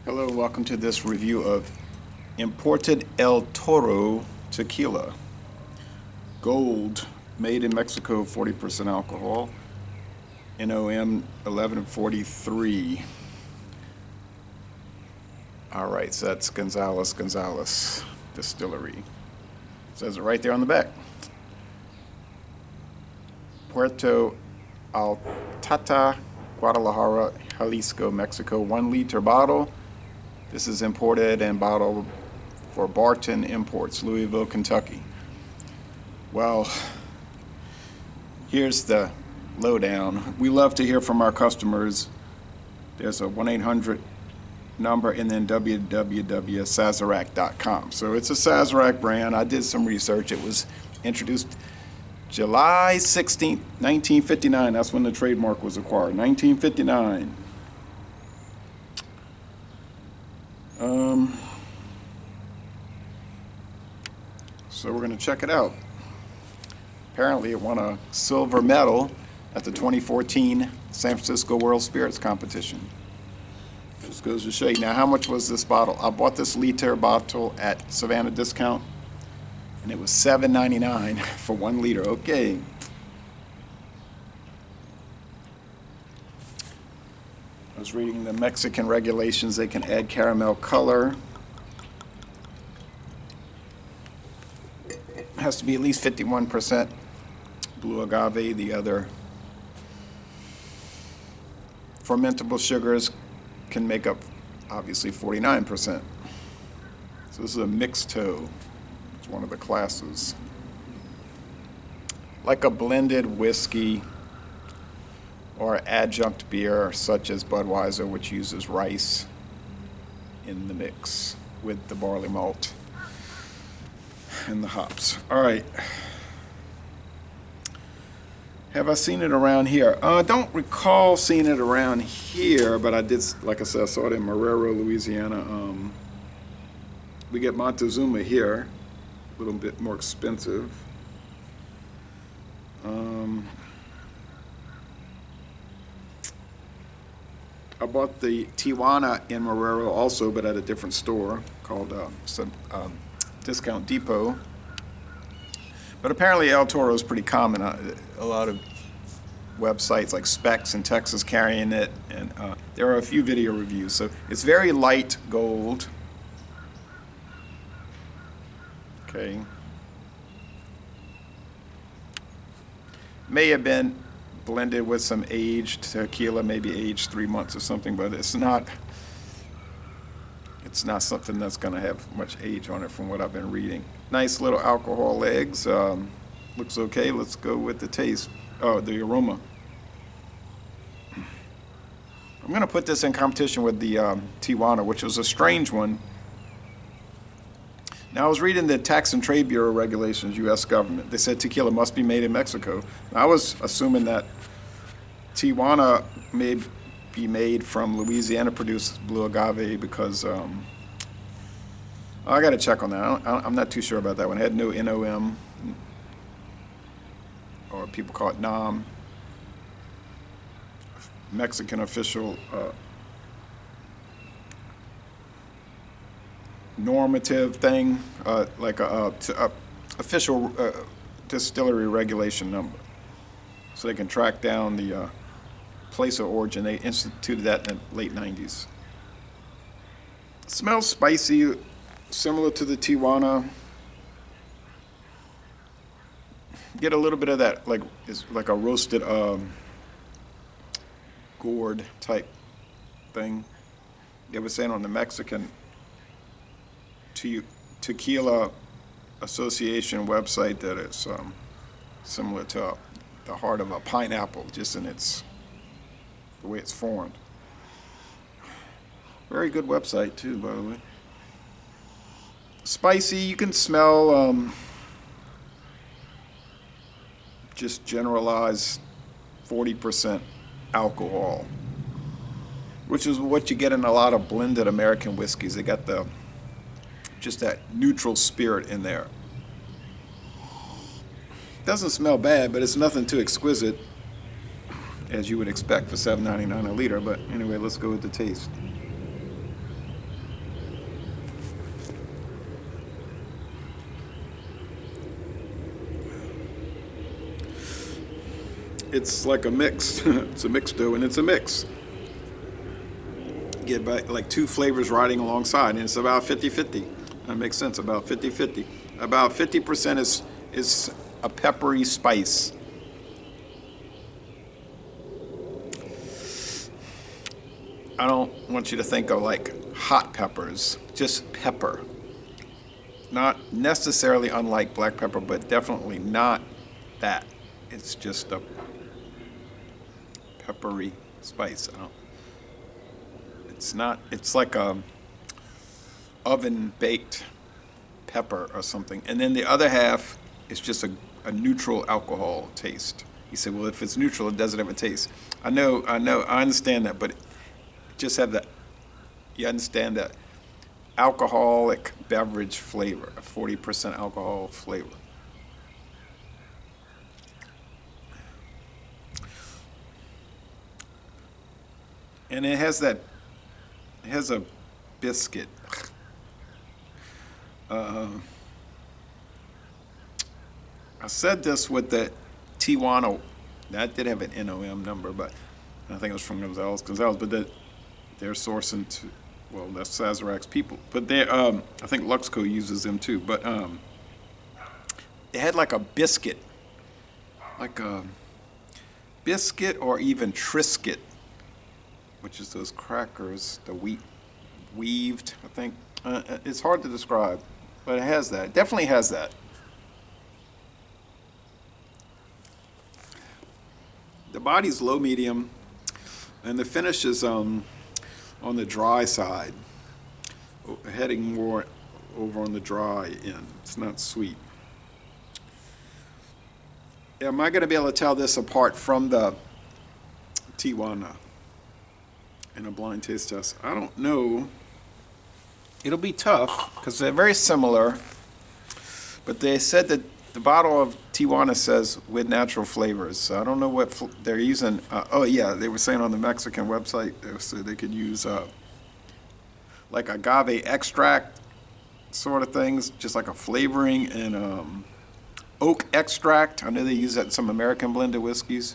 Hello, welcome to this review of imported El Toro tequila. Gold, made in Mexico, 40% alcohol, NOM 1143. All right, so that's Gonzalez Distillery. It says it right there on the back. Puerto Altata, Guadalajara, Jalisco, Mexico, 1 liter bottle. This is imported and bottled for Barton Imports, Louisville, Kentucky. Well, here's the lowdown. We love to hear from our customers. There's a 1-800 number and then www.sazerac.com. So it's a Sazerac brand. I did some research. It was introduced July 16th, 1959. That's when the trademark was acquired, 1959. So we're going to check it out. Apparently it won a silver medal at the 2014 San Francisco World Spirits Competition. Just goes to show you. Now, how much was this bottle? I bought this liter bottle at Savannah Discount, and it was $7.99 for 1 liter. Okay. I was reading the Mexican regulations. They can add caramel color. It has to be at least 51% blue agave. The other fermentable sugars can make up, obviously, 49%. So this is a mixed toe. It's one of the classes. Like a blended whiskey or adjunct beer such as Budweiser, which uses rice in the mix with the barley malt and the hops. All right. Have I seen it around here? I don't recall seeing it around here, but I did, like I said, I saw it in Marrero, Louisiana. We get Montezuma here, a little bit more expensive. I bought the Tijuana in Marrero also, but at a different store called Discount Depot. But apparently El Toro is pretty common. A lot of websites like Specs in Texas carrying it, and there are a few video reviews. So it's very light gold. Okay. May have been blended with some aged tequila, maybe aged 3 months or something, but it's not something that's going to have much age on it from what I've been reading. Nice little alcohol legs. Looks okay. Let's go with the taste. Oh, the aroma. I'm going to put this in competition with the Tijuana, which was a strange one. Now, I was reading the Tax and Trade Bureau regulations, U.S. government. They said tequila must be made in Mexico. I was assuming that Tijuana may be made from Louisiana-produced blue agave because I got to check on that. I'm not too sure about that one. It had no NOM, or people call it NOM, Mexican official normative thing, like a official distillery regulation number, so they can track down the place of origin. They instituted that in the late 90s. It smells spicy, similar to the Tijuana. Get a little bit of that, like it's like a roasted gourd type thing. They were saying on the Mexican Tequila Association website that it's similar to the heart of a pineapple, just in the way it's formed. Very good website too, by the way. Spicy, you can smell just generalized 40% alcohol, which is what you get in a lot of blended American whiskeys. They got just that neutral spirit in there. Doesn't smell bad, but it's nothing too exquisite, as you would expect for $7.99 a liter. But anyway, let's go with the taste. it's like a mix. It's a mixed dough, and it's a mix. Get by, like two flavors riding alongside, and it's about 50-50. That makes sense, about 50-50. About 50% is a peppery spice. I don't want you to think of like hot peppers, just pepper. Not necessarily unlike black pepper, but definitely not that. It's just a peppery spice. It's not, it's like a oven baked pepper or something. And then the other half is just a neutral alcohol taste. He said, well, if it's neutral, it doesn't have a taste. I know, I understand that, but just have that, you understand that alcoholic beverage flavor, a 40% alcohol flavor. And it has that, it has a biscuit. I said this with the Tijuana, that did have an NOM number, but I think it was from Gonzalez, but they're sourcing to, well, that's Sazerac's people. But they, I think Luxco uses them too. But it had like a biscuit or even Triscuit, which is those crackers, the wheat weaved, I think. It's hard to describe, but it has that. It definitely has that. The body's low medium, and the finish is on the dry side, heading more over on the dry end. It's not sweet. Am I going to be able to tell this apart from the Tijuana in a blind taste test? I don't know. It'll be tough because they're very similar, but they said that the bottle of Tijuana says with natural flavors. So I don't know what they're using. Oh yeah, they were saying on the Mexican website they said they could use like agave extract sort of things, just like a flavoring, and oak extract. I know they use that in some American blended whiskeys.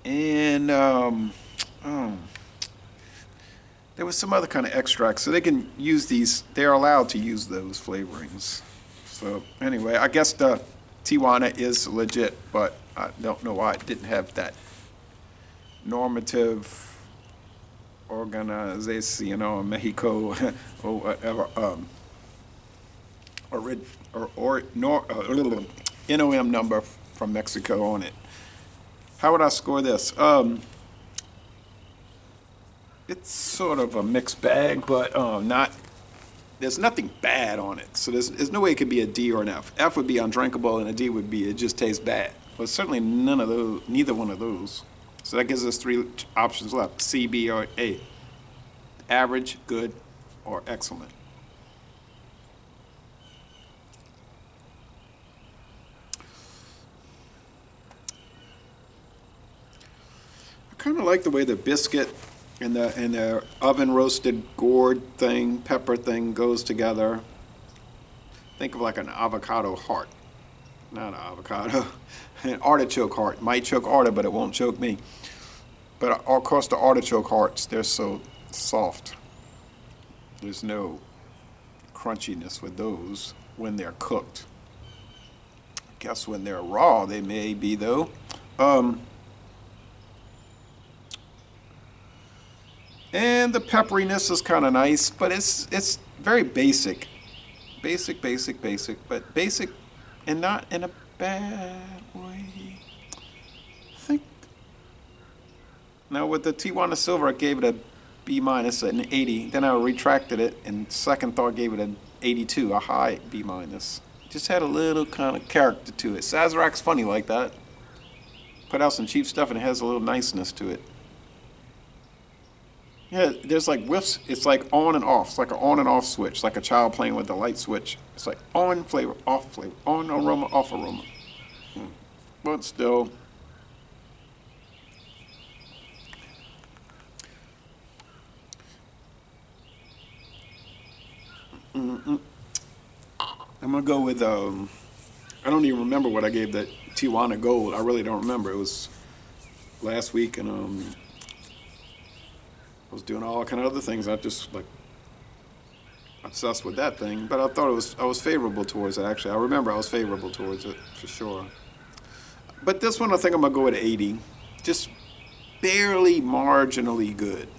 And there was some other kind of extract, so they can use these. They're allowed to use those flavorings. So anyway, I guess the Tijuana is legit, but I don't know why it didn't have that normative Organización Mexico or whatever NOM number from Mexico on it. How would I score this? It's sort of a mixed bag, but not. There's nothing bad on it, so there's no way it could be a D or an F. F would be undrinkable, and a D would be it just tastes bad. But certainly none of those, neither one of those. So that gives us three options left: C, B, or A. Average, good, or excellent. I kind of like the way the biscuit and the oven roasted gourd thing, pepper thing goes together. Think of like an avocado heart. Not an avocado, an artichoke heart. Might choke Arta, but it won't choke me. But of course the artichoke hearts, they're so soft. There's no crunchiness with those when they're cooked. I guess when they're raw, they may be though. And the pepperiness is kind of nice, but it's very basic. Basic, but basic and not in a bad way. I think. Now with the Tijuana Silver, I gave it a B minus, an 80. Then I retracted it, and second thought gave it an 82, a high B minus. Just had a little kind of character to it. Sazerac's funny like that. Put out some cheap stuff and it has a little niceness to it. Yeah, there's like whiffs. It's like on and off. It's like an on and off switch, like a child playing with the light switch. It's like on flavor, on aroma, off aroma. But still, I'm gonna go with. I don't even remember what I gave that Tijuana Gold. I really don't remember. It was last week, and I was doing all kind of other things. I just like obsessed with that thing, but I thought I was favorable towards it. Actually, I remember I was favorable towards it for sure. But this one, I think I'm gonna go with 80, just barely marginally good.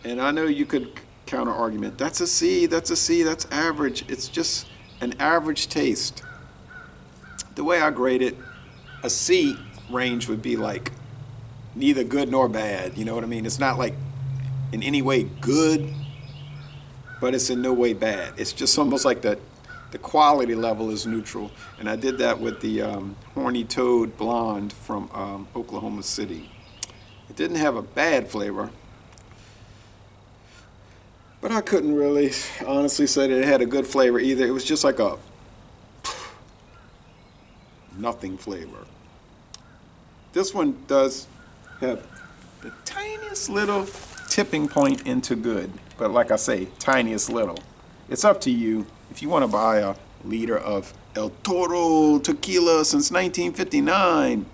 And I know you could counter argument. That's a C. That's a C. That's average. It's just an average taste. The way I grade it, a C range would be like neither good nor bad. You know what I mean? It's not like in any way good, but it's in no way bad. It's just almost like the quality level is neutral. And I did that with the Horny Toad Blonde from Oklahoma City. It didn't have a bad flavor, but I couldn't really honestly say that it had a good flavor either. It was just like a nothing flavor. This one does have the tiniest little tipping point into good, but like I say, tiniest little. It's up to you. If you want to buy a liter of El Toro tequila since 1959,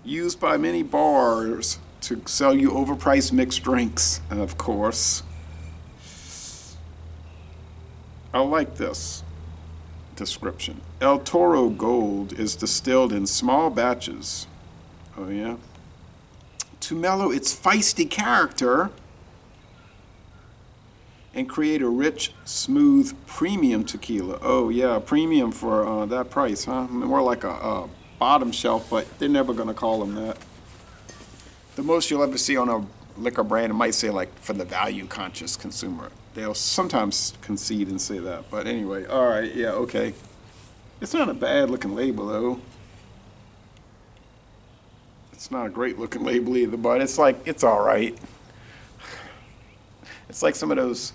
used by many bars to sell you overpriced mixed drinks, of course. I like this description. El Toro Gold is distilled in small batches. Oh yeah? To mellow its feisty character and create a rich, smooth, premium tequila. Oh yeah, premium for that price, huh? More like a bottom shelf, but they're never gonna call them that. The most you'll ever see on a liquor brand, it might say like for the value-conscious consumer. They'll sometimes concede and say that, but anyway, all right, yeah, okay. It's not a bad-looking label though. It's not a great-looking label either, but it's like it's all right. It's like some of those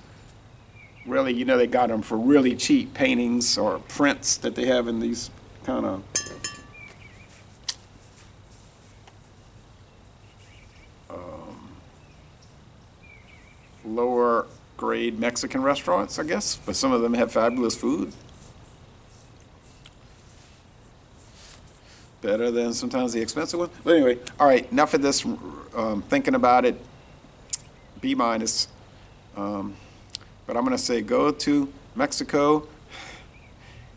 really, you know, they got them for really cheap paintings or prints that they have in these kind of lower grade Mexican restaurants, I guess, but some of them have fabulous food. Better than sometimes the expensive ones. But anyway, all right, enough of this thinking about it. B minus. But I'm going to say go to Mexico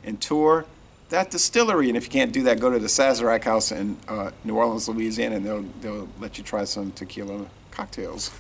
and tour that distillery. And if you can't do that, go to the Sazerac House in New Orleans, Louisiana, and they'll let you try some tequila cocktails.